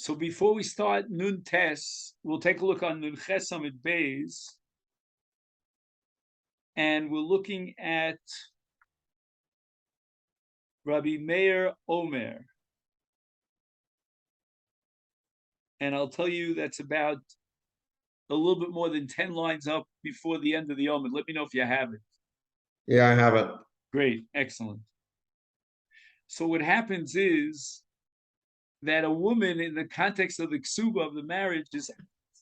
So before we start Nun Tes, we'll take a look on Nun Ches Amid Beis, and we're looking at Rabbi Meir Omer. And I'll tell you that's about a little bit more than 10 lines up before the end of the Omer. Let me know if you have it. Yeah, I have it. Great, excellent. So what happens is that a woman, in the context of the ksuba of the marriage, is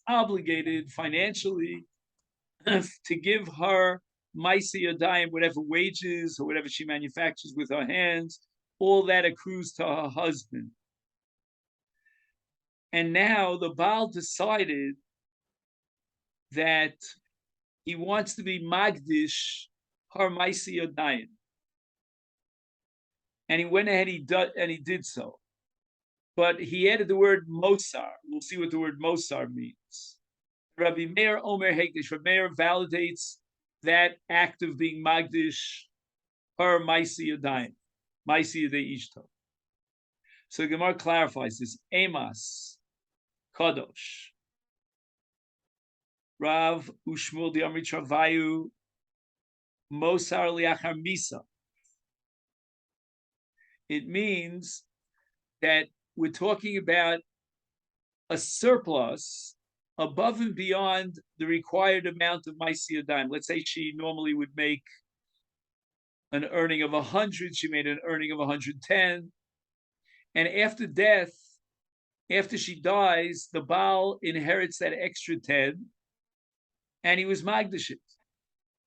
obligated financially to give her maisi yadayim, whatever wages or whatever she manufactures with her hands, all that accrues to her husband. And now the Baal decided that he wants to be magdish her maisi yadayim, and he went ahead and he did so. But he added the word Mosar. We'll see what the word Mosar means. Rabbi Meir Omer Hekdesh. Rabbi Meir validates that act of being Magdish, her Maisi Yadayim, Maisi Yadei Ishto. So the Gemara clarifies this. Emas, Kadosh. Rav Ushmul Diamrit Travayu, Mosar Liachar Misa. It means that we're talking about a surplus above and beyond the required amount of Maisi Yadayim. Let's say she normally would make an earning of 100, she made an earning of 110, and after death, after she dies, the Baal inherits that extra 10, and he was Magdashit.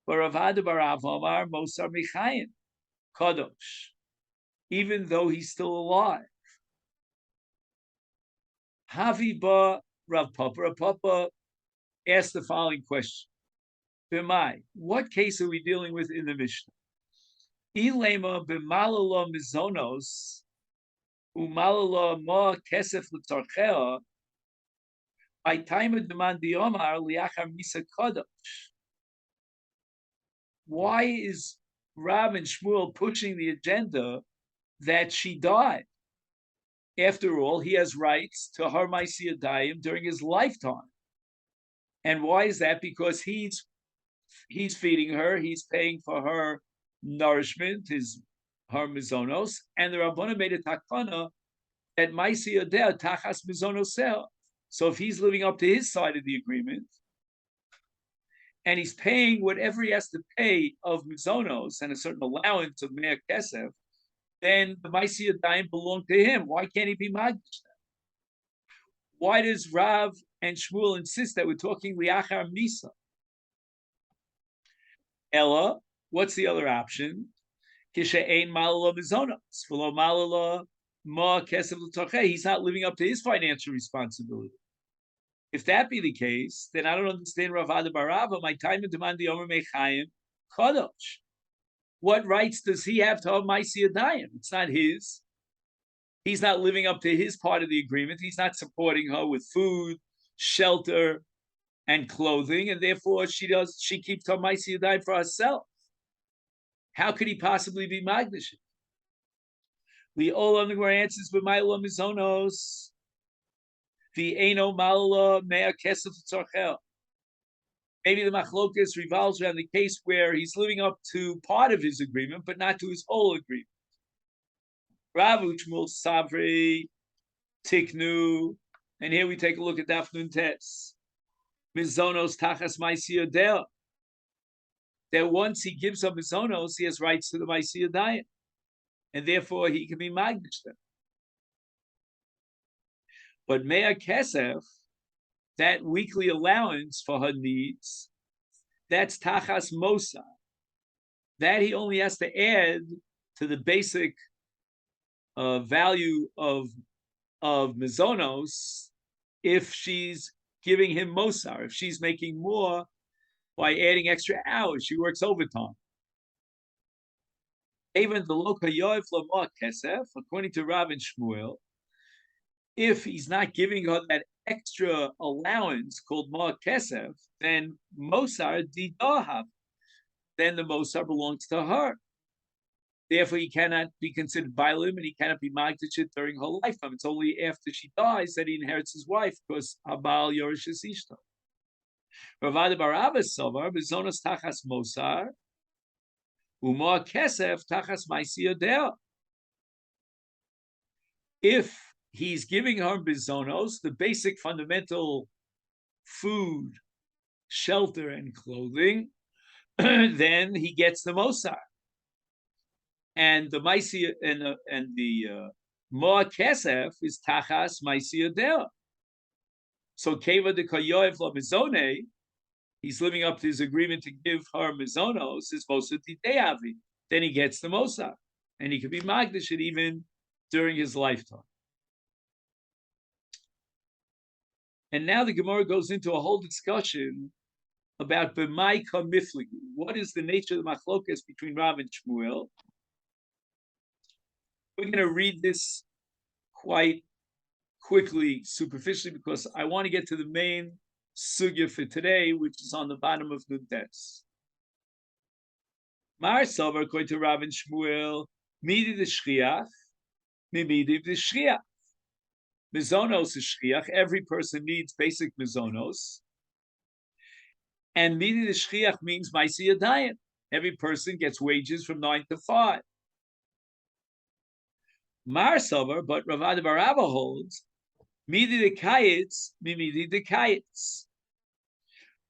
But Rav Ada bar Rav Amar Mosar Michayim Kadosh, even though he's still alive. Haviba Rav Papa. Rav Papa asked the following question: B'mai, what case are we dealing with in the Mishnah? Ilema b'malala mizonos umalala ma kesef l'tzarchea by time of demand diomar liachar misa kadosh. Why is Rav and Shmuel pushing the agenda that she died? After all, he has rights to her Maisi Yadayim during his lifetime. And why is that? Because he's feeding her, he's paying for her nourishment, her mizonos, and the Rabbana made a takana that Maisi Yadeh tachas mizonoseh. So if he's living up to his side of the agreement, and he's paying whatever he has to pay of mizonos and a certain allowance of me'er kesef, then the Maisi Yadayim belong to him. Why can't he be Magdish? Why does Rav and Shmuel insist that we're talking liachar misa? Ella, what's the other option? Kishe'ein malala mizonos, v'lo malala ma kesef l'torcheh. He's not living up to his financial responsibility. If that be the case, then I don't understand Rav Ada bar Rava. My time in demand the Omer Mechayim Kadosh. What rights does he have to have Maisi Yadayim? It's not his. He's not living up to his part of the agreement. He's not supporting her with food, shelter, and clothing, and therefore she keeps her Maisi Yadayim for herself. How could he possibly be Magdish? The Olam Gemara answers b'mayla mizonos, v'eino malala mea kesef tzarchel. Maybe the machlokas revolves around the case where he's living up to part of his agreement, but not to his whole agreement. Rav Uchmul Savri Tiknu, and here we take a look at Daf Nun Tes. Mizonos tachas Maisi Yadeh. That once he gives up mizonos, he has rights to the Maisi Yadayim, and therefore he can be magdish them. But Me'er Kesef, that weekly allowance for her needs, that's tachas mosa. That he only has to add to the basic value of mizonos if she's giving him mosar, if she's making more by adding extra hours, she works overtime. Even the loka yoif lamar kesef, according to Rav and Shmuel, if he's not giving her that extra allowance called Mar Kesef, then Mosar Didahav, then the Mosar belongs to her. Therefore, he cannot be considered Bailim, and he cannot be Magdashit during her lifetime. It's only after she dies that he inherits his wife, because Abal Yorish is Ishta. Ravada Barabas Sovar, Bizonos Tachas Mosar, Umar Kesef Tachas Maisia Dea. If he's giving her bizonos, the basic fundamental food, shelter, and clothing, then he gets the Mosar. And the Maisia and the Moa Kesef is Tachas Maisia Dea. So Keva de Kayoev La Mizone, he's living up to his agreement to give her Mizonos, is Mosa Titeavi. Then he gets the Mosar. And he could be Magdashit even during his lifetime. And now the Gemara goes into a whole discussion about B'mai Kamifligi. What is the nature of the machlokas between Rav and Shmuel? We're going to read this quite quickly, superficially, because I want to get to the main sugya for today, which is on the bottom of Nuntes. Mar Sover, according to Rav and Shmuel, Midi the Shriach, Mimidi the Shriach. Mizonos is Shriach. Every person needs basic mizonos. And Midi the Shriach means Maisi Yadayim. Every person gets wages from 9 to 5. Mar Sover, but Ravad Barava holds, Midi the Kayitz, Mimidi the Kayitz.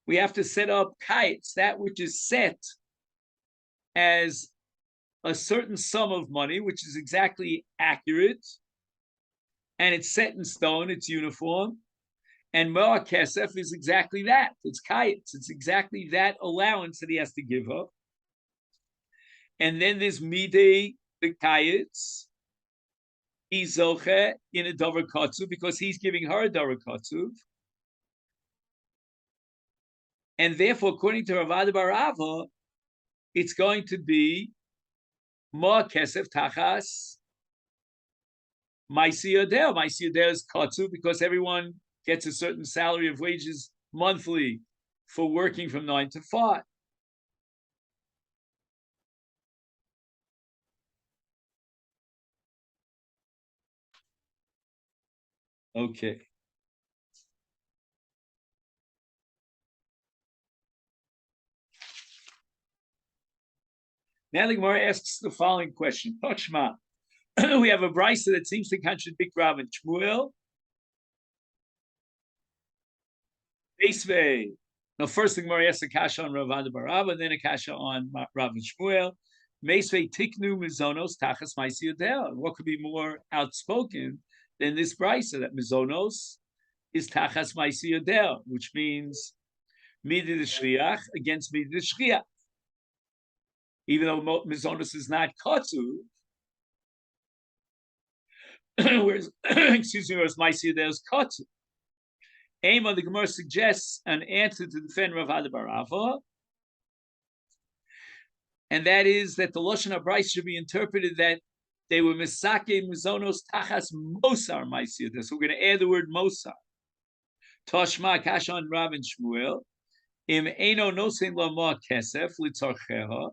We have to set up Kayitz, that which is set as a certain sum of money, which is exactly accurate, and it's set in stone, it's uniform. And Moa Kesef is exactly that. It's Kayitz. It's exactly that allowance that he has to give her. And then there's Midei, the Kayitz, Izoche in a Dover Katsuv, because he's giving her a Dover Katsuv. And therefore, according to Ravad Barava, it's going to be Moa Kesef Tachas Maisi Yodel. Maisi Yodel is Katsuv, because everyone gets a certain salary of wages monthly for working from 9 to 5. Okay. Now the Gemara asks the following question. Toshma. We have a brisa that seems to contradict Rav and Shmuel. Beisvei. Now, first the Gemara asks a kasha on Rav Barava, and then a kasha on Rav and Shmuel. Meisvei tiknu mizonos tachas maisi yodel. What could be more outspoken than this brisa that mizonos is tachas maisi yodel, which means midi the shriach against midi the shriach. Even though mizonos is not katsu, whereas maisi yodel is katsu. Ema, the Gemara suggests an answer to defend Rav Barava, and that is that the Lashon HaBrais should be interpreted that they were misake mizonos tachas mosar ma'asiyah. So we're going to add the word mosar. Toshma kashan Rav and Shmuel im eno nosein lama kesef litzarcheha,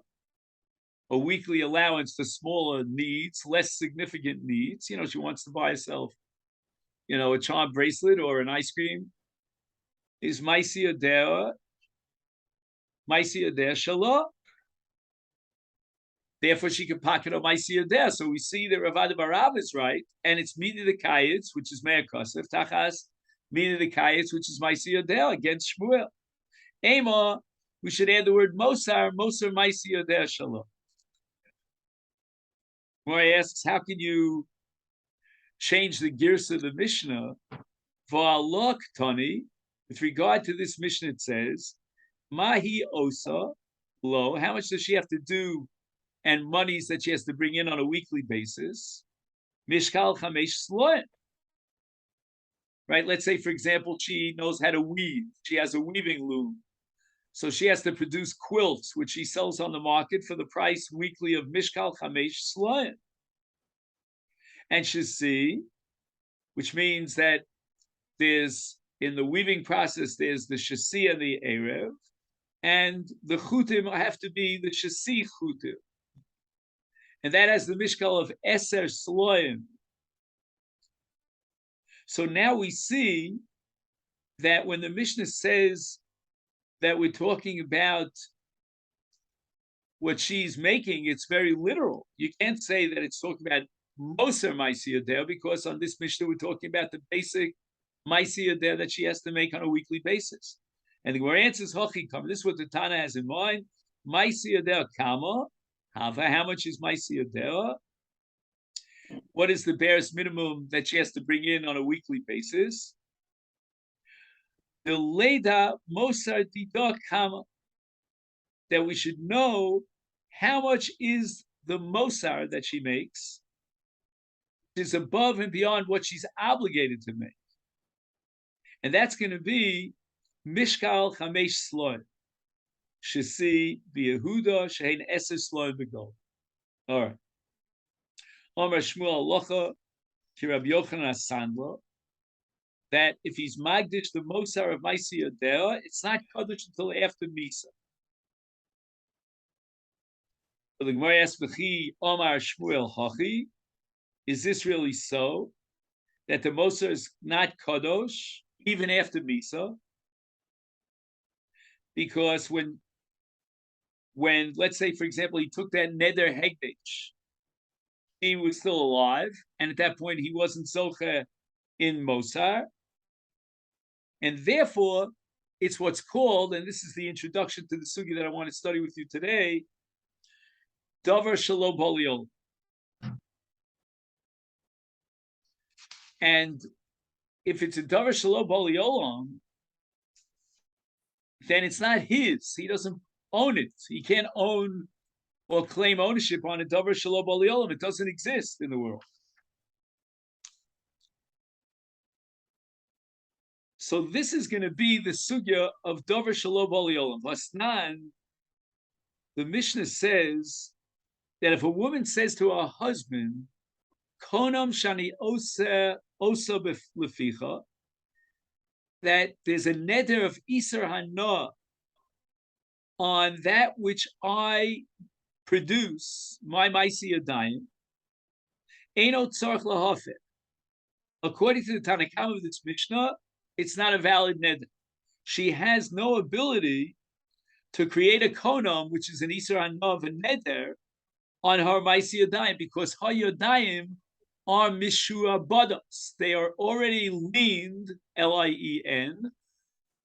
a weekly allowance for smaller needs, less significant needs. You know, she wants to buy herself, you know, a charm bracelet or an ice cream. Is Maisi Yodea Shalom. Therefore, she can pocket a Maisi Yodea. So we see that Ravad Barava is right, and it's Midi the Kayitz, which is Meir Kosef, Tachas, Midi the Kayitz, which is Maisi Yodea against Shmuel. Ema, we should add the word Mosar Maisi Yodea Shalom. Mori asks, how can you change the gears of the Mishnah? V'alok Tani, with regard to this Mishnah, it says, Mahi Osa Lo, how much does she have to do, and monies that she has to bring in on a weekly basis? Mishkal Chamesh Sloim. Right? Let's say, for example, she knows how to weave. She has a weaving loom. So she has to produce quilts, which she sells on the market for the price weekly of Mishkal Chamesh Sloim. And Shasi, which means that there's, in the weaving process, there's the Shasi and the Erev, and the Chutim have to be the Shasi Chutim. and that has the mishkal of eser sloim. So now we see that when the Mishnah says that we're talking about what she's making, it's very literal. You can't say that it's talking about Moser Maisiyah there, because on this Mishnah we're talking about the basic Maisiyah there that she has to make on a weekly basis. And the Gemara answers Hochikam. This is what the Tana has in mind. Maisiyah there Kama. Hava, how much is Maisiyah there? What is the barest minimum that she has to bring in on a weekly basis? The Leda Mosar Dida Kama. That we should know how much is the Mosar that she makes, which is above and beyond what she's obligated to make. And that's going to be Mishkal Chamesh Sloim. Shesi B'Yehuda Shein Eser Sloim B'Gol. All right. Omer Shmuel Locha Ki Rabbi Yochanan Asandla, that if he's Magdish the Mosar of Maisiyah Dera, it's not Kaddish until after Misa. So the Gemara asks, "V'chi Omar Shmuel Hachi." Is this really so? That the Mosar is not Kadosh even after Misa? Because when let's say, for example, he took that Neder Hegdesh, he was still alive, and at that point he wasn't Zoche in Mosar, and therefore it's what's called, and this is the introduction to the sugi that I want to study with you today, Davar Shelo Boliol. And if it's a Davar Shelo Boliolam, then it's not his. He doesn't own it. He can't own or claim ownership on a Davar Shelo Boliolam. It doesn't exist in the world. So this is going to be the sugya of Davar Shelo Boliolam. Vasnan, the Mishnah says that if a woman says to her husband, Konam Shani Osa Leficha, that there's a neder of Isar Hana on that which I produce, my Maisi Yadayim, Eino Tzarch Lahafet. According to the Tanakam of this Mishnah, it's not a valid neder. She has no ability to create a konam, which is an Isar Hana of a neder, on her Maisi Yadayim, because her Yadayim are Mishua Badas. They are already leaned, Lien,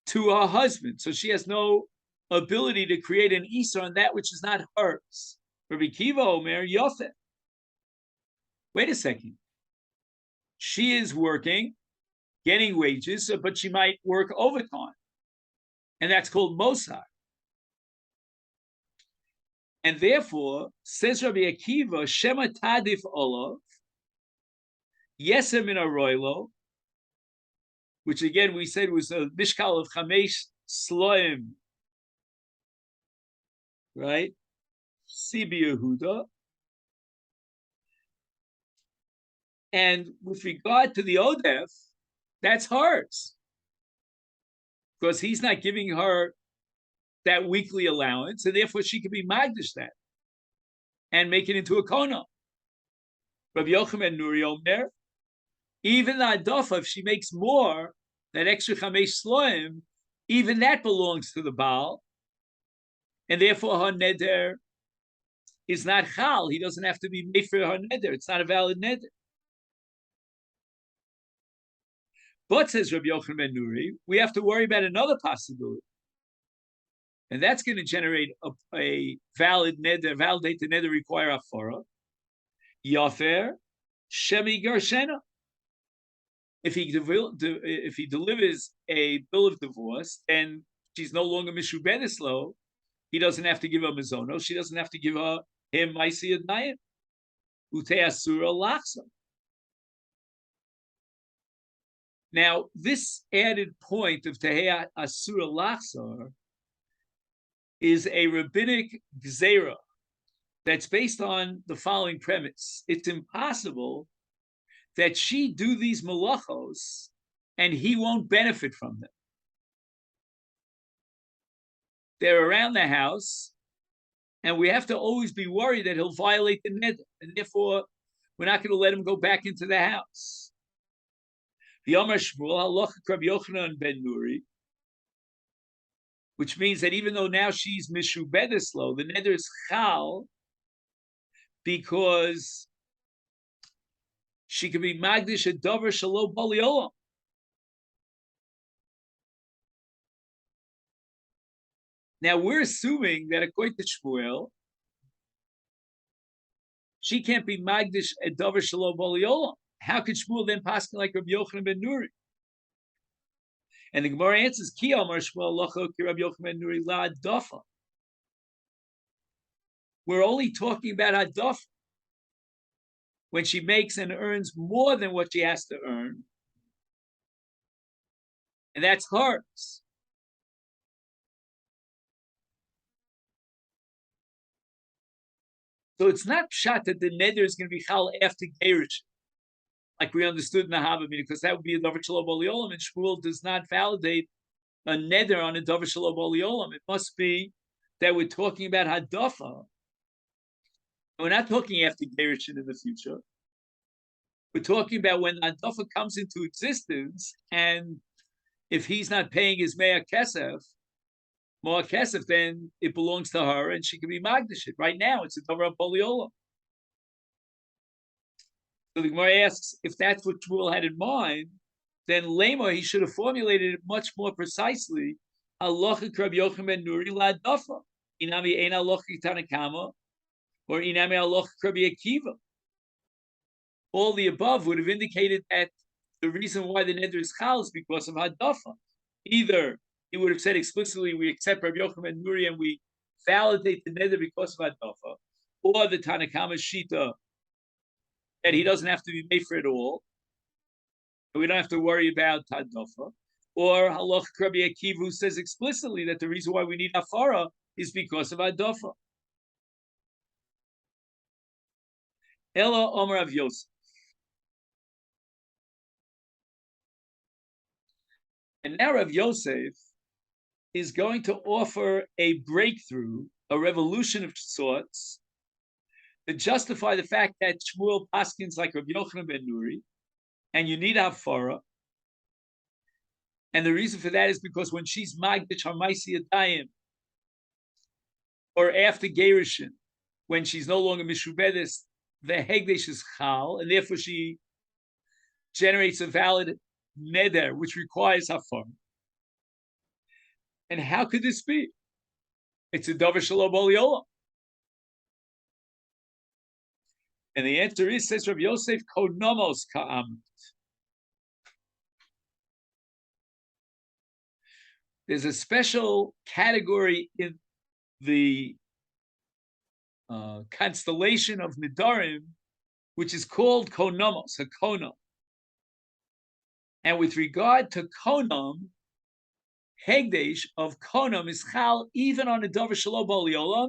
to her husband. So she has no ability to create an Isar on that which is not hers. Rabbi Kiva Omer Yofet. Wait a second. She is working, getting wages, but she might work overtime. And that's called Mosar. And therefore, says Rabbi Akiva, Shema Tadif Olav, Yesem in a Roilo, which again we said was a Mishkal of Chamesh Sloim, right? Sibi Yehuda. And with regard to the Odef, that's hers. Because he's not giving her that weekly allowance, and therefore she can be magdish that and make it into a kona. Rabbi Yochanan Nuri Omer, even the adofa, if she makes more, that extra chamesh sloim, even that belongs to the Baal, and therefore her neder is not chal. He doesn't have to be made for her neder. It's not a valid neder. But, says Rabbi Yochanan ben Nuri, we have to worry about another possibility. And that's going to generate a valid neder, validate the neder require afara. Yafer, Shemi Gershena. If he delivers a bill of divorce, and she's no longer Mishubenislo, he doesn't have to give her Mizono. She doesn't have to give him Maisi Adnayim. Ute Asura Lachsa. Now, this added point of Tehei Asura Lachsa is a rabbinic gzera that's based on the following premise. It's impossible that she do these malachos and he won't benefit from them. They're around the house. And we have to always be worried that he'll violate the neder, and therefore we're not going to let him go back into the house. The Amar Shmuel halacha Rabbi Yochanan ben Nuri, which means that even though now she's mishubedeslo, the neder is chal because she can be magdish a davar shalo baliolam. Now we're assuming that according to Shmuel, she can't be magdish a davar shalo baliolam. How could Shmuel then paskin like Rabbi Yochanan ben Nuri? And the Gemara answers, Ki Amar Shmuel locho ki Rabbi Yochanan ben Nuri la dafa. We're only talking about hadafa when she makes and earns more than what she has to earn, and that's hers. So it's not pshat that the neder is going to be chal after gerish, like we understood in the Hava, because that would be a davar shelo baliolam, and Shmuel does not validate a neder on a davar shelo baliolam. It must be that we're talking about hadafa. We're not talking after Gerushin in the future. We're talking about when hadafa comes into existence, and if he's not paying his more kesef, then it belongs to her, and she can be magdashit. Right now, it's a davar poliola. So the Gemara asks, if that's what Shmuel had in mind, then Lema, he should have formulated it much more precisely. Halacha Rabbi Yochanan ben Nuri la dafa. Inami ein halacha Tanakama, or inami halacha Rabbi Akiva. All the above would have indicated that the reason why the neder is chal is because of hadafa. Either he would have said explicitly, we accept Rabbi Yochanan ben Nuri and we validate the neder because of hadafa, or the Tanakama shita that he doesn't have to be made for it all, and we don't have to worry about hadafa, or halach Rabbi Akiva who says explicitly that the reason why we need hafara is because of hadafa. Ella Omer of Yosef. And now Rav Yosef is going to offer a breakthrough, a revolution of sorts, to justify the fact that Shmuel paskins like Rabbi Yochanan ben Nuri, and you need hafara. And the reason for that is because when she's magdish harmaisi adayim, or after gerushin, when she's no longer mishubedes, the hegdesh is chal, and therefore she generates a valid neder, which requires hafar. And how could this be? It's a davar shelo baliolam. And the answer is, says Rabbi Yosef, konomos ka'am. There's a special category in the constellation of Nidarim, which is called konomos, a konom. And with regard to konom, hegdesh of konom is chal even on a davar shelo baliolam,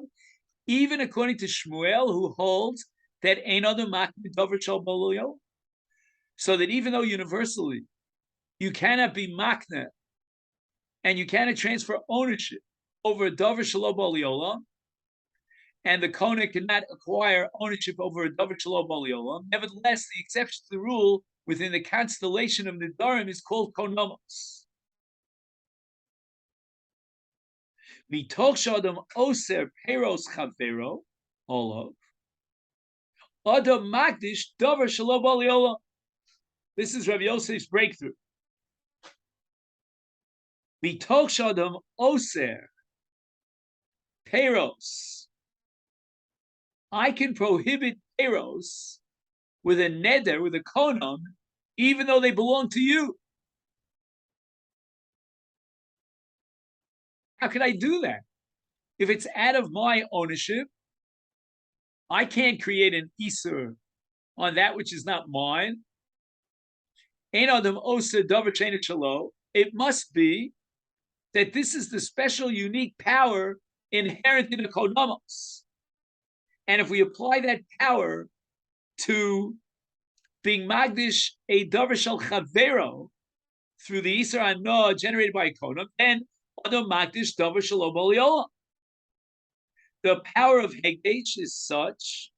even according to Shmuel, who holds that ein adam makne davar shelo baliolam. So that even though universally you cannot be makne and you cannot transfer ownership over a davar shelo baliolam, and the kona cannot acquire ownership over a davar shelo baliolam, nevertheless, the exception to the rule within the constellation of Nidarim is called konomos. Mitoch shadam oser peros chavero olav adam magdish davar shelo baliolam. This is Rabbi Yosef's breakthrough. Mitoch shadam oser peros. I can prohibit peros with a neder, with a konom, even though they belong to you. How can I do that? If it's out of my ownership, I can't create an isur on that which is not mine. It must be that this is the special, unique power inherent in the konomos. And if we apply that power to being magdish a davar shel chavero through the isur hanoah generated by a konom, then adam magdish davar shelo baliolam. The power of Hegdesh is such,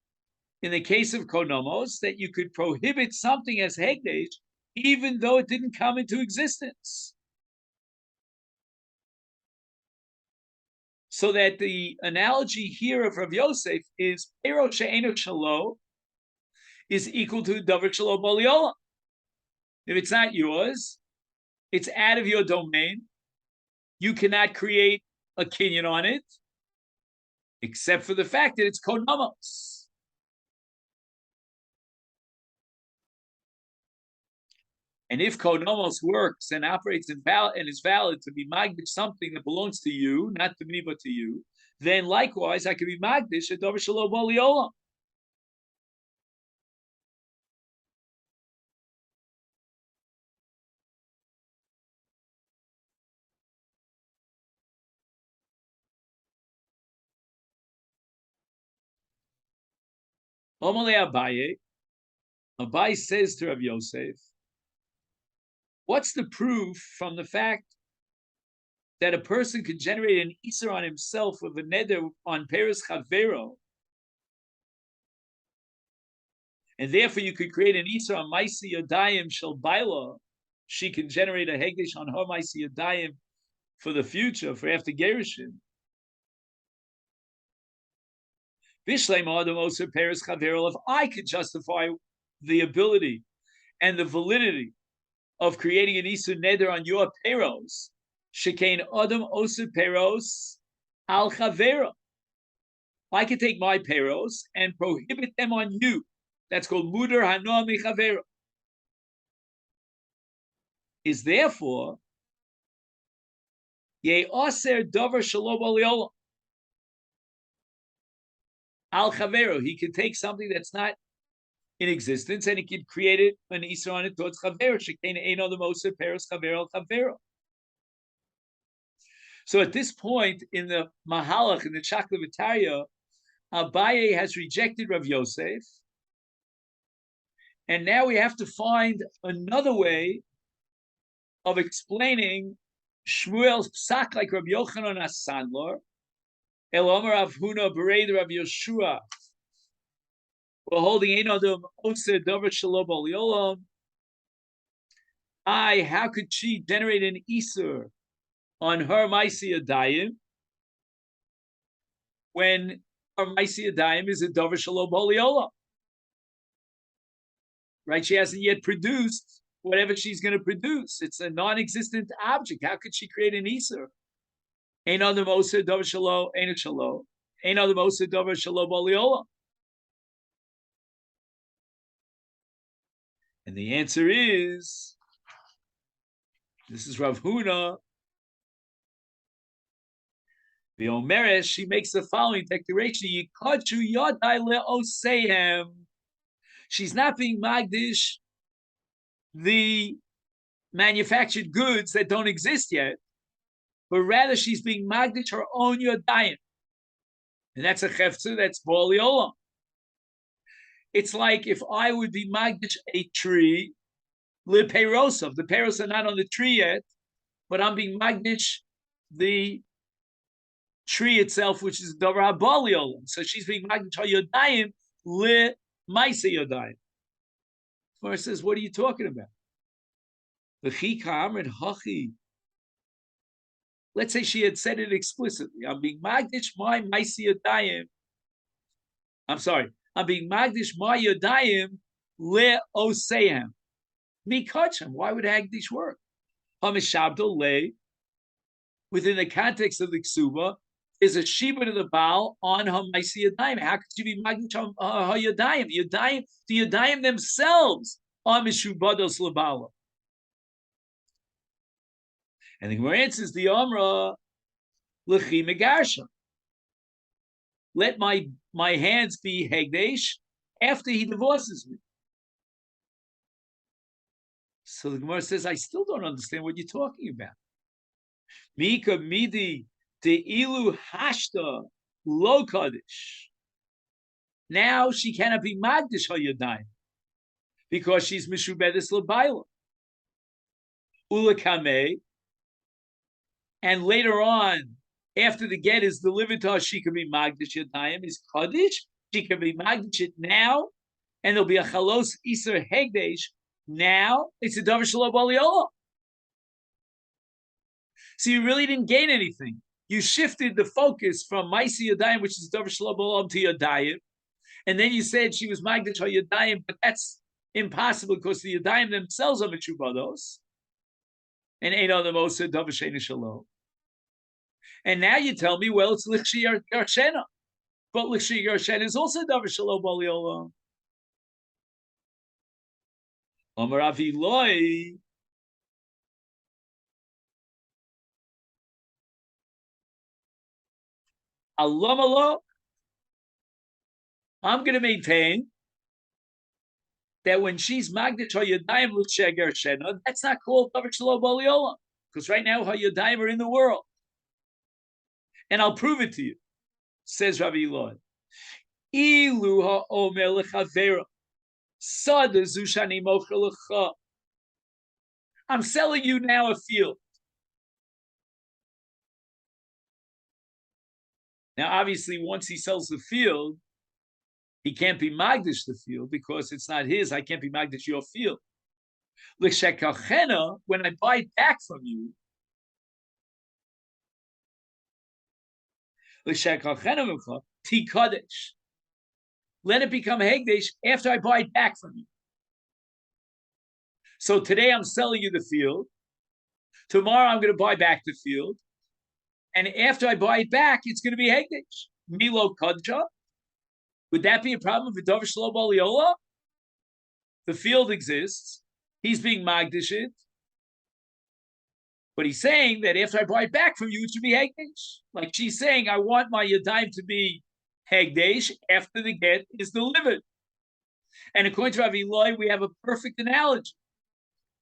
in the case of Konomos, that you could prohibit something as Hegdesh even though it didn't come into existence. So that the analogy here of Rav Yosef is Pero she'eno shelo is equal to Davar shelo boliola. If it's not yours, it's out of your domain. You cannot create a kinyan on it, except for the fact that it's konamos. And if konamos works and operates and is valid to be magdish something that belongs to you, not to me but to you, then likewise I can be magdish a davar shelo boliola. Abaye says to Rav Yosef, what's the proof from the fact that a person could generate an Isser on himself with a neder on Peres Chavero, and therefore you could create an Isser on Maisi Yadayim Shel Baila? She can generate a Hegdesh on her Maisi Yadayim for the future, for after Gerushin. If I could justify the ability and the validity of creating an Isur Neder on your Peros, Shekain Adam Oser Peros Al Chavera. I could take my Peros and prohibit them on you. That's called Muder Hanoah Michavera. Is therefore Ye Oser Dover Shalom Aliola. Al Chavero, he could take something that's not in existence and he could create it an Isra on it towards Chavero. Shekain Eino the Moser Peros Chavero Al Chavero. So at this point in the Mahalach, in the Chaklavitaria, Abaye has rejected Rav Yosef, and now we have to find another way of explaining Shmuel's psak like Rav Yochanan Asandlar, El Omer Rav Huna Bereid Rav Yeshua. We're holding ein adam oser davar shelo boliolam. How could she generate an Isur on her Maisi Yadayim when her Maisi Yadayim is a davar shelo boliolam? Right? She hasn't yet produced whatever she's going to produce. It's a non-existent object. How could she create an Isur? Ein adam oser davar shelo, ein shelo. Ein adam oser davar shelo boliolam. And the answer is, this is Rav Huna. The Omeres, she makes the following declaration: Yikachu yadai le'osehem. She's not being magdish the manufactured goods that don't exist yet, but rather she's being magdish her own yadayim. And that's a chefza, that's bali olam. It's like if I would be magdish a tree, le peirosov. The peiros are not on the tree yet, but I'm being magdish the tree itself, which is davar habali olam. So she's being magdish her yodayim le maisa yodayim. Gemara says, what are you talking about? The chika amrid hachi. Let's say she had said it explicitly. I'm being magdish my maisa yodayim. I'm sorry. I'm being magdish my yodayim le osehem. Mikachem. Why would hagdish work? Hamishabdo le. Within the context of the ksuba, is a shiba to the Baal on her maisi yadayim. How could she be magdish her yadayim? The yadayim themselves are mishubados lebala. And the Gemara answers the Amra lechi megarsha. Let my hands be hegdesh after he divorces me. So the Gemara says, I still don't understand what you're talking about. Mika midi de ilu hashta lo kaddish. Now she cannot be magdish ha yadayim because she's mishubedes lebayla. Ulakame, and later on after the get is delivered to her, she can be Magdish Yadayim, is Kaddish. She can be Magdish it now, and there'll be a Chalos Iser Hegdesh. Now it's a Davar Shalom Baliola. So you really didn't gain anything. You shifted the focus from Maisi Yadayim, which is Davar Shalom Baliola, to Yadayim. And then you said she was Magdish Yadayim, but that's impossible because the Yadayim themselves are Mechubados. And ain't on the most Davar Sheni Shalom. And now you tell me, well, it's Lichshi Yarshena. But Lichshi Yarshena is also Davar Shalom Baliola. Amar Avi Loi. Alamalo. I'm going to maintain that when she's Magdish Hayadayim Lichshi Yarshena, that's not called Davar Shalom Baliola. Because right now Hayadayim are in the world. And I'll prove it to you, says Rabbi Eloi. Ilu ha'omer lechavera, sada zushani mocher lecha. I'm selling you now a field. Now, obviously, once he sells the field, he can't be Magdish the field because it's not his. I can't be Magdish your field. L'shekachena, when I buy it back from you, let it become Hegdesh after I buy it back from you. So today I'm selling you the field. Tomorrow I'm going to buy back the field. And after I buy it back, it's going to be Hegdesh. Milo Kadja. Would that be a problem with Davar Shalom Baliola? The field exists. He's being Magdishit. But he's saying that after I buy it back from you, it should be Hegdesh. Like she's saying, I want my Yadayim to be Hegdesh after the get is delivered. And according to Rav Eloi, we have a perfect analogy.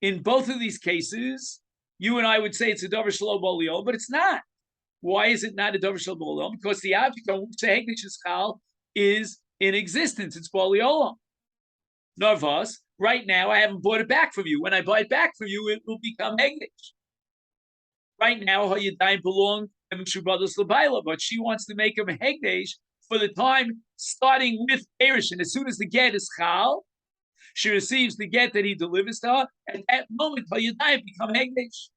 In both of these cases, you and I would say it's a Davar Shalom Baliola, but it's not. Why is it not a Davar Shalom Baliola? Because the object on which the Hegdesh is Chal is in existence. It's Baliola. Narvas, right now, I haven't bought it back from you. When I buy it back from you, it will become Hegdesh. Right now, Hayadayim belong to Mishubados Labaila, but she wants to make him a Hegdesh for the time starting with Eresh. And as soon as the get is Chal, she receives the get that he delivers to her. At that moment, Hayadayim become Hegdesh.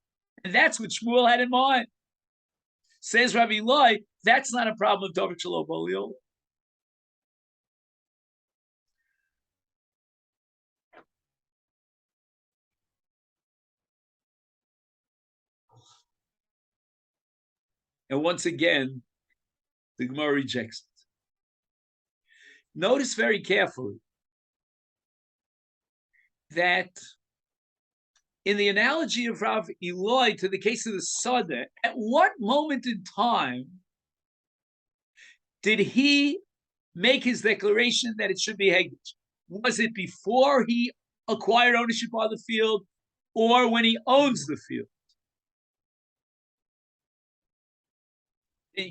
And that's what Shmuel had in mind. Says Rabbi Eloi, that's not a problem of Davar Shalom Baliola. And once again, the Gemara rejects it. Notice very carefully that in the analogy of Rav Eloi to the case of the Sada, at what moment in time did he make his declaration that it should be Hegdesh? Was it before he acquired ownership of the field or when he owns the field?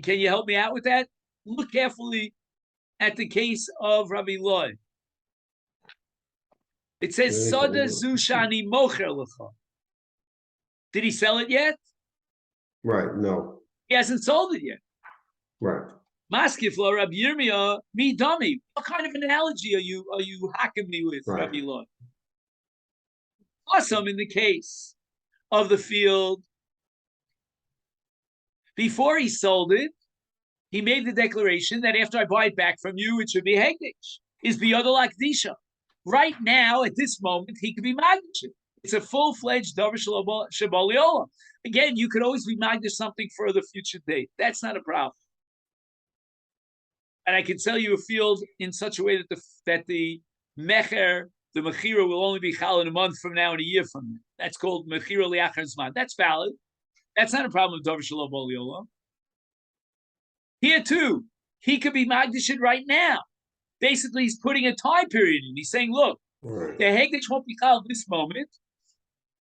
Can you help me out with that? Look carefully at the case of Rabbi Eloi. It says, Sada Zushani Mocher Lecha. Did he sell it yet? Right, no. He hasn't sold it yet. Right. Maskiflo, Rabbi Yirmiyah, me dummy. What kind of analogy are you hacking me with, Right. Rabbi Eloi? Awesome in the case of the field. Before he sold it, he made the declaration that after I buy it back from you, it should be Hegdesh. Is biyodol akdisha. Right now, at this moment, he could be Magdish. It's a full-fledged Davar Shalom Baliola. Again, you could always be Magdish something for the future date. That's not a problem. And I can sell you a field in such a way that the Mecher, the Mechira will only be Chal in a month from now and a year from now. That's called Mechira Liachar Zman. That's valid. That's not a problem with Davar Shalom Baliola. Here too, he could be Magdishit right now. Basically, he's putting a time period in. He's saying, look, Right. the Hegdesh won't be Chal this moment.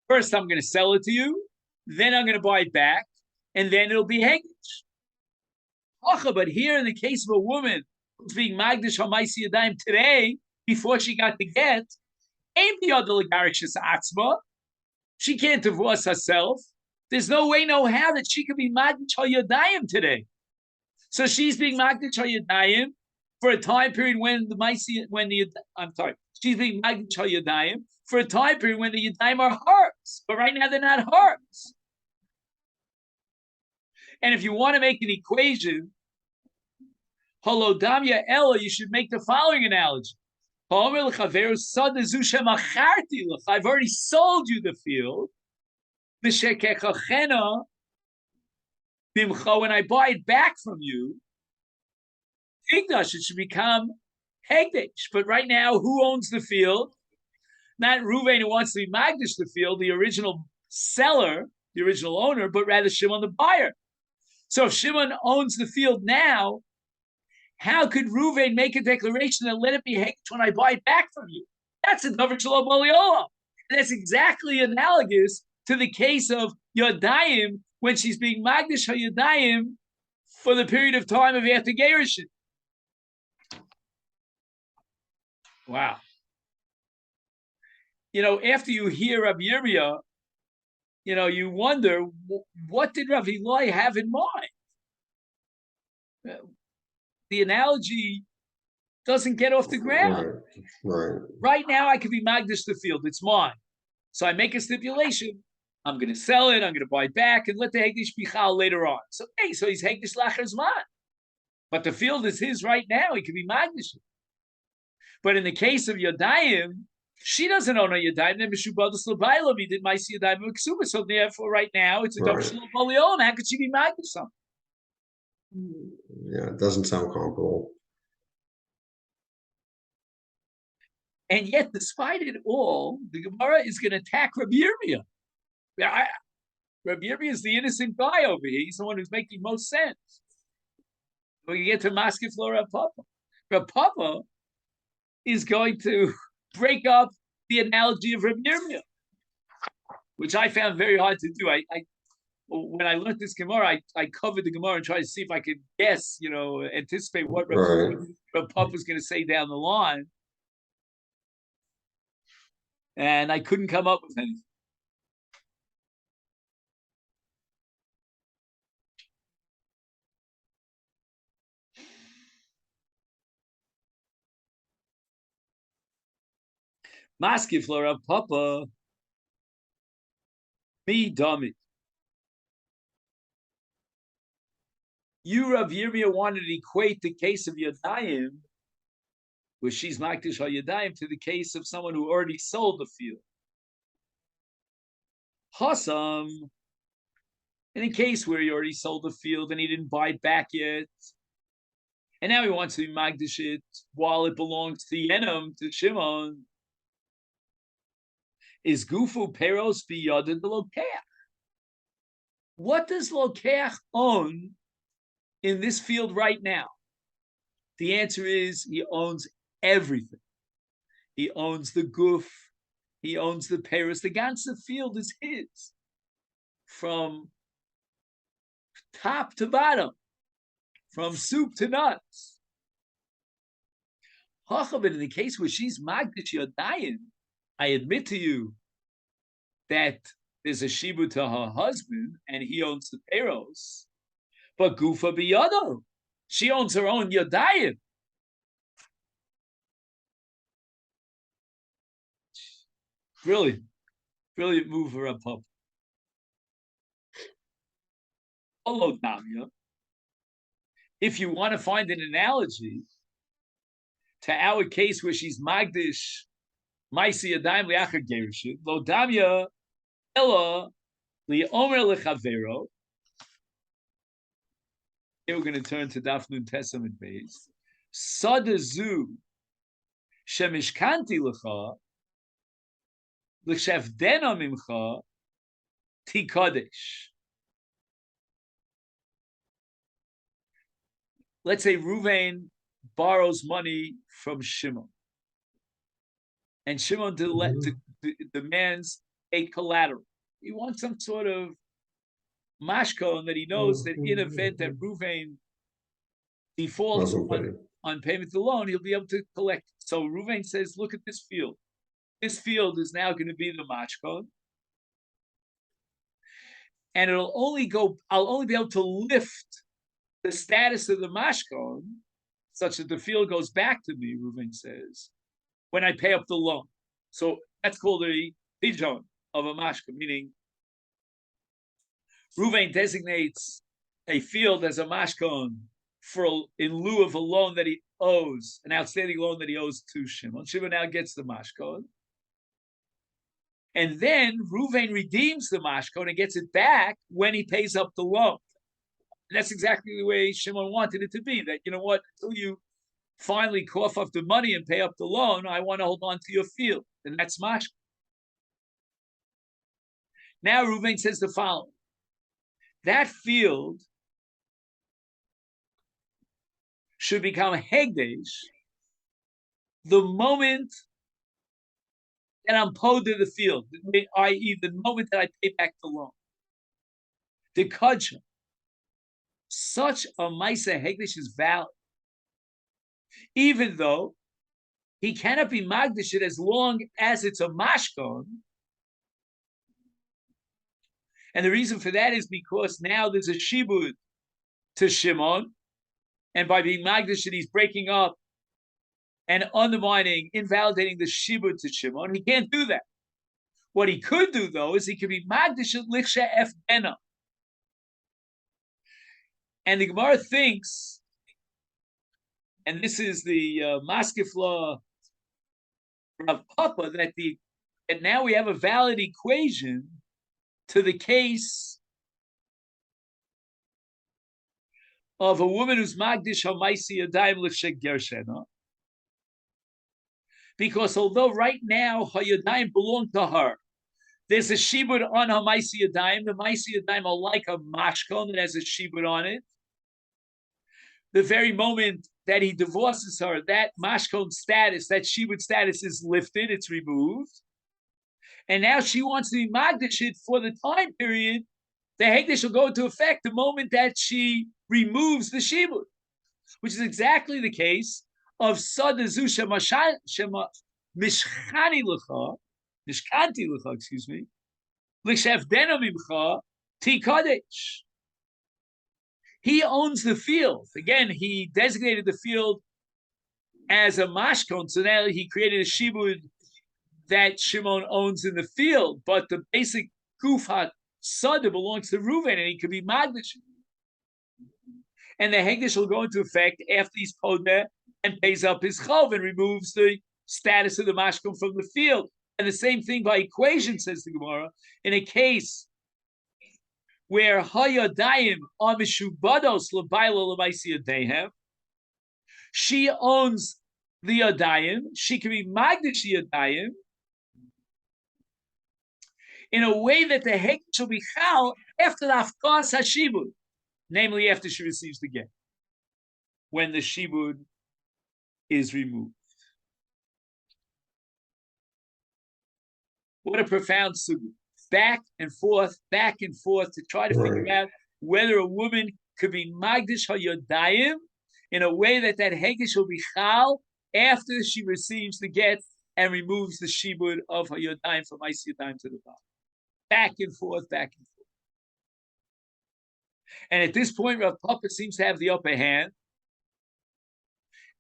First, I'm going to sell it to you. Then I'm going to buy it back. And then it'll be Hegdesh. But here in the case of a woman who's being Magdish Hamaisi Yadayim today, before she got the get, ain't the other Lagarishis Atzma. She can't divorce herself. There's no way, no how that she could be Magdish HaYadayim today. So she's being Magdish HaYadayim for a time period when she's being Magdish HaYadayim for a time period when the Yadayim are hers. But right now they're not hers. And if you want to make an equation, Holodamya Ella, you should make the following analogy. I've already sold you the field. When I buy it back from you, it should become Hegdish. But right now, who owns the field? Not Reuven, who wants to be Magdish the field, the original seller, the original owner, but rather Shimon the buyer. So if Shimon owns the field now, how could Reuven make a declaration and let it be Hegdish when I buy it back from you? That's a Davar Shalom Baliola. That's exactly analogous to the case of Yadayim when she's being Magdish HaYadayim for the period of time of after Gerushin. Wow. After you hear Rabbi Yirmiyah, you wonder, what did Rav Ilai have in mind? The analogy doesn't get off the ground. Right now, I can be Magdish the field. It's mine. So I make a stipulation. I'm going to sell it. I'm going to buy it back and let the Hegdish be Chal later on. So he's Hegdish Lacher Zman. But the field is his right now. He can be Magdish. But in the case of Yadayim, she doesn't own a Yadayim. Then Meshubadus L'Bayla, he did Maisi Yadayim Ksuba. So therefore, right now, it's a Davar Shalom Baliola. How could she be Magdish something? Yeah, it doesn't sound comparable. And yet, despite it all, the Gemara is going to attack Rabbi Yirmiyah. Rabbi Yirmiyah is the innocent guy over here. He's the one who's making most sense. When you get to Masechet Rav Papa, Rav Papa is going to break up the analogy of Rabbi Yirmiyah, which I found very hard to do. When I learned this Gemara, I covered the Gemara and tried to see if I could guess, anticipate what Rav Papa was going to say down the line. And I couldn't come up with anything. Maskif Rav Papa, me dummy. You, Rav Yirmiyah, wanted to equate the case of Yadayim, where she's Magdish HaYadayim, to the case of someone who already sold the field. Hassam, in a case where he already sold the field and he didn't buy it back yet, and now he wants to be Magdish it while it belongs to Yenim, to Shimon, is Gufu Peros Biyadin the Lokeach. What does Lokeach own in this field right now? The answer is he owns everything. He owns the Guf. He owns the Peros. The ganze field is his, from top to bottom, from soup to nuts. But in the case where she's Magdish Yadayim, I admit to you that there's a shibud to her husband and he owns the Peros. But Gufa Biyado, she owns her own Yadayim. Brilliant. Brilliant move for a pup. Hello, Damya. If you want to find an analogy to our case where she's Magdish, Maisi Yadayim Liachar Gerushin, Lo Damya Ella Liomer Lechavero. Here we're going to turn to Daf Nun Testament base. Sadazu Shemishkanti Lecha L'Shevdena Mimcha Tikadesh. Let's say Reuven borrows money from Shimon, and Shimon demands a collateral. He wants some sort of mashkon that he knows that in event that Reuven defaults on payment of the loan, he'll be able to collect. So Reuven says, look at this field. This field is now going to be the mashkon. and I'll only be able to lift the status of the mashkon such that the field goes back to me, Reuven says, when I pay up the loan. So that's called a pijon of a mashkon, meaning Reuven designates a field as a mashkon in lieu of a loan that he owes, an outstanding loan that he owes to Shimon. Shimon now gets the mashkon. And then Reuven redeems the mashkon and gets it back when he pays up the loan. And that's exactly the way Shimon wanted it to be. That, you know what, until you finally cough up the money and pay up the loan, I want to hold on to your field. And that's mashkon. Now Reuven says the following. That field should become hegdesh the moment that I'm paid to the field, i.e., the moment that I pay back the loan. The kudja, such a Maaseh hegdesh is valid, even though he cannot be magdish it as long as it's a mashkon. And the reason for that is because now there's a shibud to Shimon, and by being magdish it, he's breaking up and undermining, invalidating the shibud to Shimon. He can't do that. What he could do, though, is he could be magdish at liksha ef bena. And the Gemara thinks, and this is the maskefla of Papa, that now we have a valid equation to the case of a woman who's magdish hamaisi yadayim l'shek gershena, because although right now her yadayim belong to her, there's a shibud on her maisi yadayim. The maisi yadayim are like a mashkon that has a shibud on it. The very moment that he divorces her, that mashkon status, that shibud status is lifted, it's removed. And now she wants to be magdish for the time period. The hegdesh will go into effect the moment that she removes the shibud, which is exactly the case of sadazu mishchani lecha, mishkanti lecha, excuse me, l'shevdena mimcha ti kadesh. He owns the field. Again, he designated the field as a mashkon, so now he created a shibud that Shimon owns in the field, but the basic gufat sada belongs to Reuven, and he could be magdish. And the hegdish will go into effect after he's podeh and pays up his chov and removes the status of the mashkon from the field. And the same thing by equation, says the Gemara, in a case where hayadayim are mishubados l'bayla l'maisi yadehem, she owns the yadayim, she can be magdish yadayim in a way that the hegdish will be chal after the afkas hashibud, namely after she receives the get, when the shibud is removed. What a profound sugya. Back and forth to try to figure out whether a woman could be magdish hayodayim in a way that hegdish will be chal after she receives the get and removes the shibud of hayodayim from Yadayim to the bottom. Back and forth. And at this point, Rav Papa seems to have the upper hand,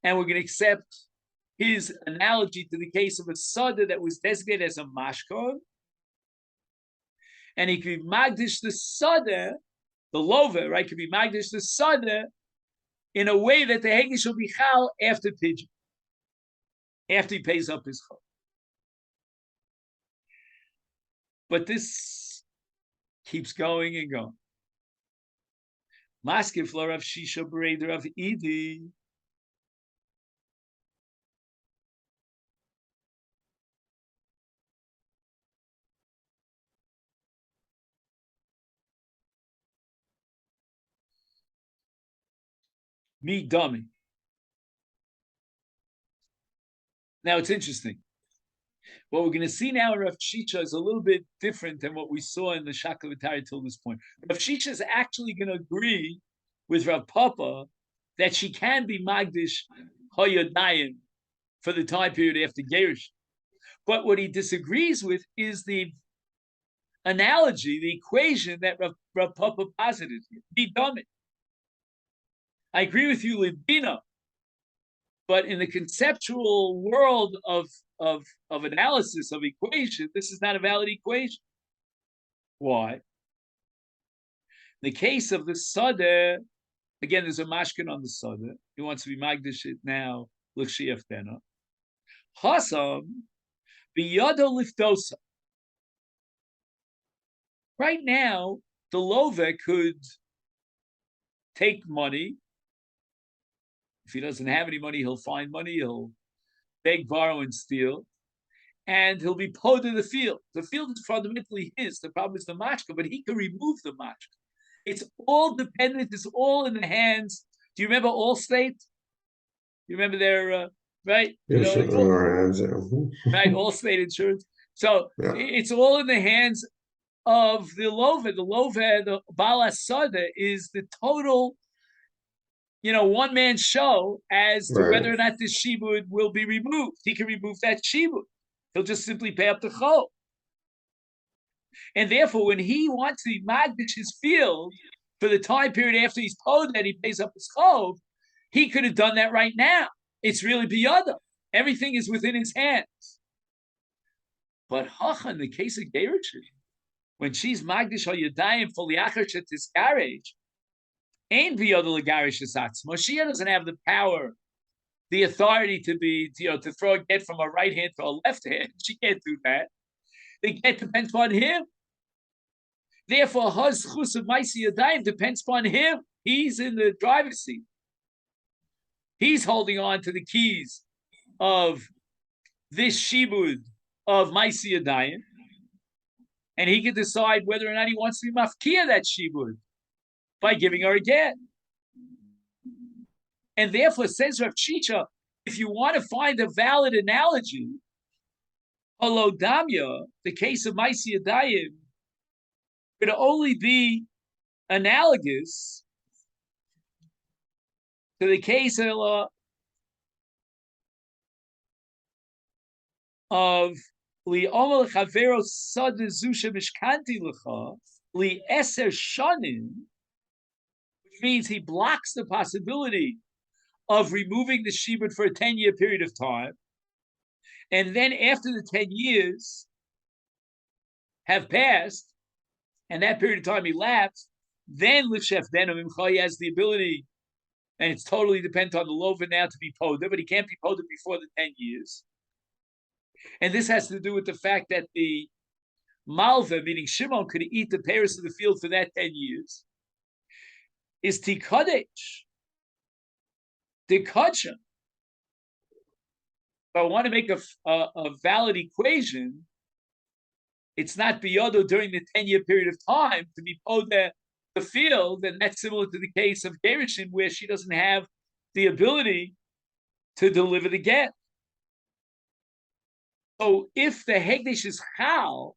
and we're going to accept his analogy to the case of a sada that was designated as a mashkon, and he could be magdish the sada, the lova, right? Could be magdish the sada in a way that the hegdish will be chal after pidyon, after he pays up his chol. But this keeps going and going. Maskef la Rav Shisha Bereder of Idi. Me dummy. Now it's interesting. What we're going to see now in Rav Shisha is a little bit different than what we saw in the Shakla V'Tari till this point. Rav Shisha is actually going to agree with Rav Papa that she can be Magdish Hayodayim for the time period after Gerish. But what he disagrees with is the analogy, the equation that Rav Papa posited here. Be dummy. I agree with you, Libina, but in the conceptual world of analysis of equation, this is not a valid equation. Why? In the case of the Sadeh, again, there's a mashkin on the Sadeh. He wants to be magdish it now. L'chshiach dena. Hasam biyado liftosa. Right now, the love could take money. If he doesn't have any money, he'll find money. He'll beg, borrow, and steal. And he'll be pulled to the field. The field is fundamentally his. The problem is the mashka, but he can remove the mashka. It's all dependent. It's all in the hands. Do you remember Allstate? You remember their, right? Yes, You know, our hands. right, Allstate Insurance. So yeah. It's all in the hands of the Lova. The Lova, the Bala Sada, is the total, one man show as to whether or not this shibud will be removed. He can remove that shibud. He'll just simply pay up the chol. And therefore, when he wants to magdish his field for the time period after he's paid that he pays up his chol, he could have done that right now. It's really biyada. Everything is within his hands. But hacha, in the case of Gerichin, when she's magdish al yadayim for liachar shetiskarech, ain't biyada legarish esatzmo. She doesn't have the power, the authority to throw a get from a right hand to a left hand. She can't do that. The get depends on him. Therefore, his chus of maisi yadayim depends upon him. He's in the driver's seat. He's holding on to the keys of this shibud of maisi yadayim, and he can decide whether or not he wants to be mafkia that shibud by giving her a get. And therefore, says Rav Chicha, if you want to find a valid analogy, Holodamya, the case of Maisi Yadayim, could only be analogous to the case of Li Omer Chavero Sad Zusha Mishkanti Lecha Li Eser Shanim, which means he blocks the possibility of removing the shibud for a 10-year period of time. And then after the 10 years have passed, and that period of time elapsed, then Lifshef Denim Imcha has the ability, and it's totally dependent on the Lova now to be poda, but he can't be poda before the 10 years. And this has to do with the fact that the Malva, meaning Shimon, could eat the Paris of the field for that 10 years, is Tikadech, the Kachim. If I want to make a valid equation, it's not biyodo during the 10-year period of time to be poda the field, and that's similar to the case of Gerishin, where she doesn't have the ability to deliver the get. So if the Hegdesh is Chal,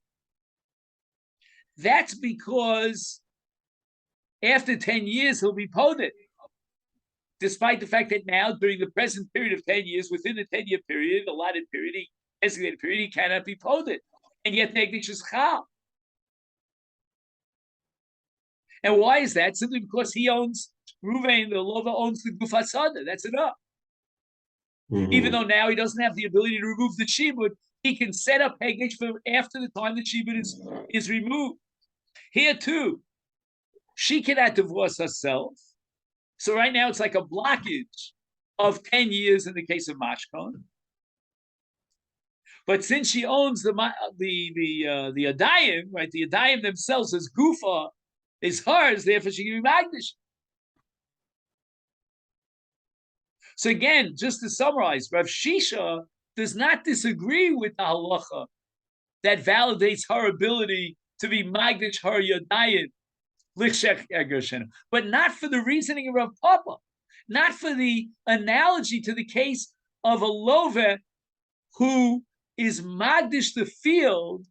that's because after 10 years he'll be poded. Despite the fact that now, during the present period of 10 years, within the 10-year period, allotted period, designated period, he cannot be poded. And yet Hegdesh is Chal. And why is that? Simply because he owns, Ruvain, the Lova owns the Gufasada. That's enough. Mm-hmm. Even though now he doesn't have the ability to remove the shibud, he can set up Hegdesh for after the time the shibud is removed. Here too, she cannot divorce herself. So right now it's like a blockage of 10 years in the case of Mashkon. But since she owns the Adayim, right, the Adayim themselves as Gufa is hers, therefore she can be Magdish. So again, just to summarize, Rav Shisha does not disagree with the halacha that validates her ability to be Magdish her Yadayim, but not for the reasoning of Rav Papa, not for the analogy to the case of a Love who is Magdish the field,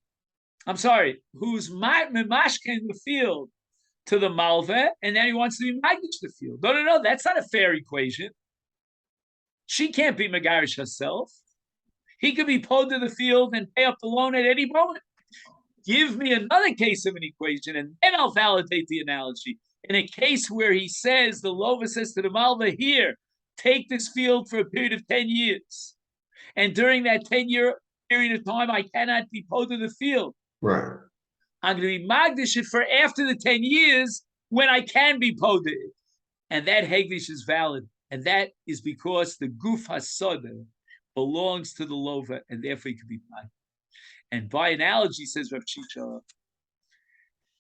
who's Mimashka in the field to the Malve, and then he wants to be Magdish the field. No, that's not a fair equation. She can't be Megarish herself. He could be pulled to the field and pay up the loan at any moment. Give me another case of an equation, and then I'll validate the analogy. In a case where he says, the Lova says to the Malva, here, take this field for a period of 10 years. And during that 10-year period of time, I cannot be pod of the field. Right. I'm going to be magdish it for after the 10 years when I can be poded. And that hegdish is valid. And that is because the guf hasoda belongs to the Lova, and therefore he could be magdish. And by analogy, says Rav Chisha,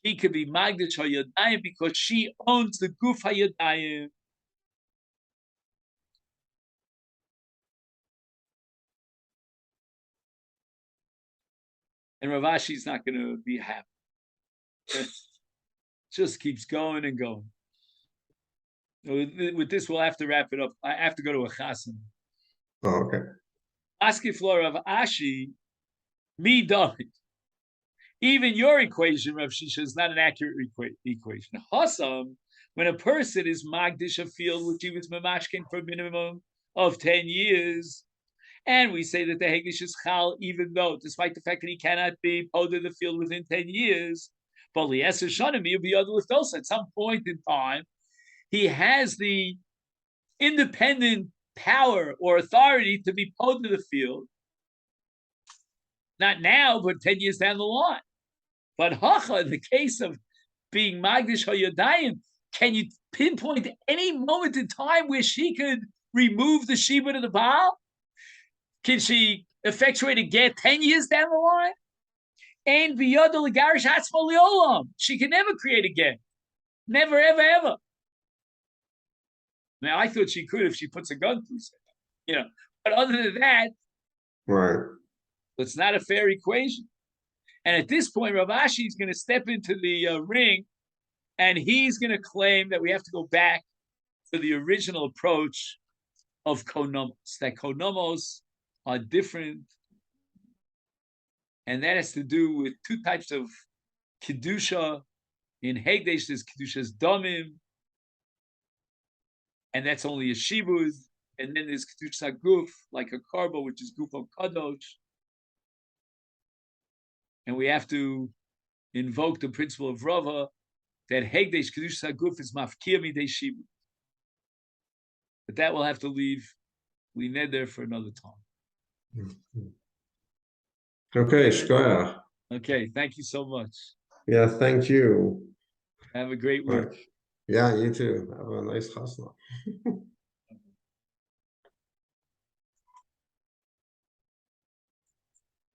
he could be magdish hayadayim because she owns the guf hayadayim. And Rav Ashi's not going to be happy. It just keeps going and going. With this, we'll have to wrap it up. I have to go to a chassan. Oh, okay. Asking for Rav Ashi, me David. Even your equation, Rav Shisha, is not an accurate equation. Hassam, when a person is magdish a field which he was mamashkin for a minimum of 10 years, and we say that the hegdish is chal, even though, despite the fact that he cannot be pod of the field within 10 years, but at some point in time, he has the independent power or authority to be pod of the field. Not now, but 10 years down the line. But hacha, in the case of being magdish hayadayim, can you pinpoint any moment in time where she could remove the shibud of the Baal? Can she effectuate a get 10 years down the line? And biyada legarish hatzma liolam. She can never create a get. Never, ever, ever. Now, I thought she could if she puts a gun through it. But other than that, right. It's not a fair equation. And at this point, Rav Ashi is going to step into the ring, and he's going to claim that we have to go back to the original approach of konomos, that konomos are different. And that has to do with two types of kedusha. In Hegdesh, there's kedusha's domim, and that's only a shibud. And then there's kedusha guf, like a karbo, which is guf of kadosh. And we have to invoke the principle of Rava that Hegdesh kedusha guf is mafkir midei shibud. But that will have to leave Neder for another time. Okay, shkoyach. Okay, thank you so much. Yeah, thank you. Have a great week. Yeah, you too. Have a nice chasna.